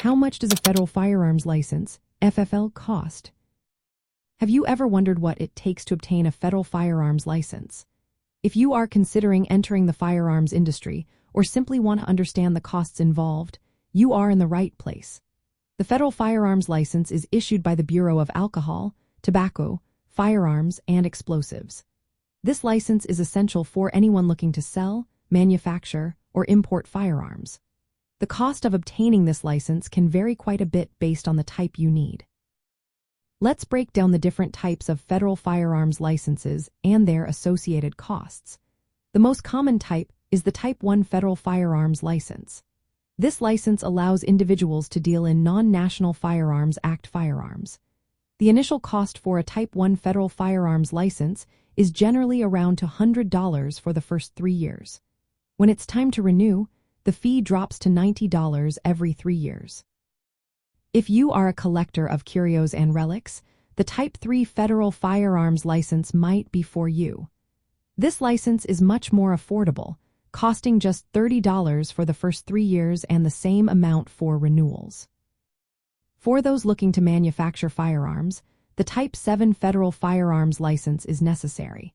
How much does a federal firearms license, FFL, cost? Have you ever wondered what it takes to obtain a federal firearms license? If you are considering entering the firearms industry or simply want to understand the costs involved, you are in the right place. The federal firearms license is issued by the Bureau of Alcohol, Tobacco, Firearms, and Explosives. This license is essential for anyone looking to sell, manufacture, or import firearms. The cost of obtaining this license can vary quite a bit based on the type you need. Let's break down the different types of federal firearms licenses and their associated costs. The most common type is the Type 1 Federal Firearms License. This license allows individuals to deal in non-National Firearms Act firearms. The initial cost for a Type 1 Federal Firearms License is generally around $100 for the first 3 years. When it's time to renew, the fee drops to $90 every 3 years. If you are a collector of curios and relics, the Type 3 Federal Firearms License might be for you. This license is much more affordable, costing just $30 for the first 3 years and the same amount for renewals. For those looking to manufacture firearms, the Type 7 Federal Firearms License is necessary.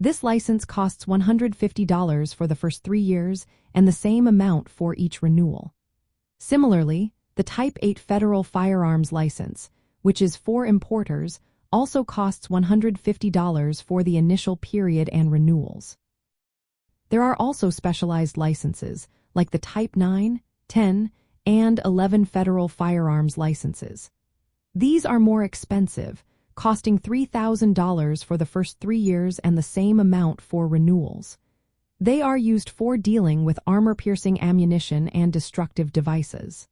This license costs $150 for the first 3 years and the same amount for each renewal. Similarly, the Type 8 Federal Firearms License, which is for importers, also costs $150 for the initial period and renewals. There are also specialized licenses, like the Type 9, 10, and 11 Federal Firearms Licenses. These are more expensive, costing $3,000 for the first 3 years and the same amount for renewals. They are used for dealing with armor-piercing ammunition and destructive devices.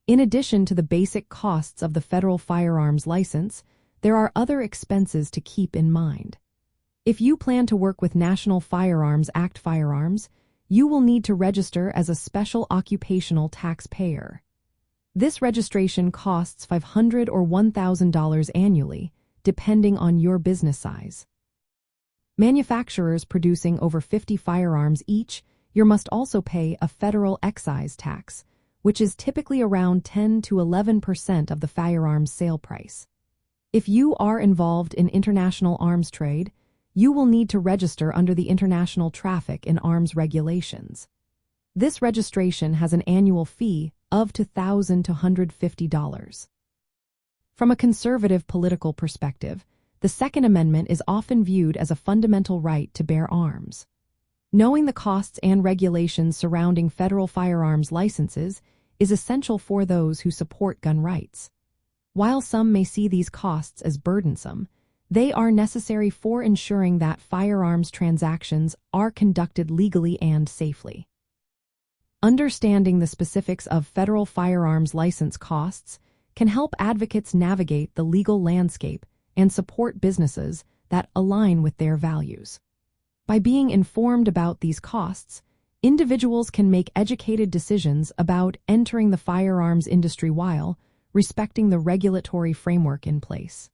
In addition to the basic costs of the federal firearms license, there are other expenses to keep in mind. If you plan to work with National Firearms Act firearms, you will need to register as a Special Occupational Tax payer. This registration costs $500 or $1,000 annually, depending on your business size. Manufacturers producing over 50 firearms each year must also pay a federal excise tax, which is typically around 10 to 11% of the firearms sale price. If you are involved in international arms trade, you will need to register under the International Traffic in Arms Regulations. This registration has an annual fee of $2,000 to $150. From a conservative political perspective, the Second Amendment is often viewed as a fundamental right to bear arms. Knowing the costs and regulations surrounding federal firearms licenses is essential for those who support gun rights. While some may see these costs as burdensome, they are necessary for ensuring that firearms transactions are conducted legally and safely. Understanding the specifics of federal firearms license costs can help advocates navigate the legal landscape and support businesses that align with their values. By being informed about these costs, individuals can make educated decisions about entering the firearms industry while respecting the regulatory framework in place.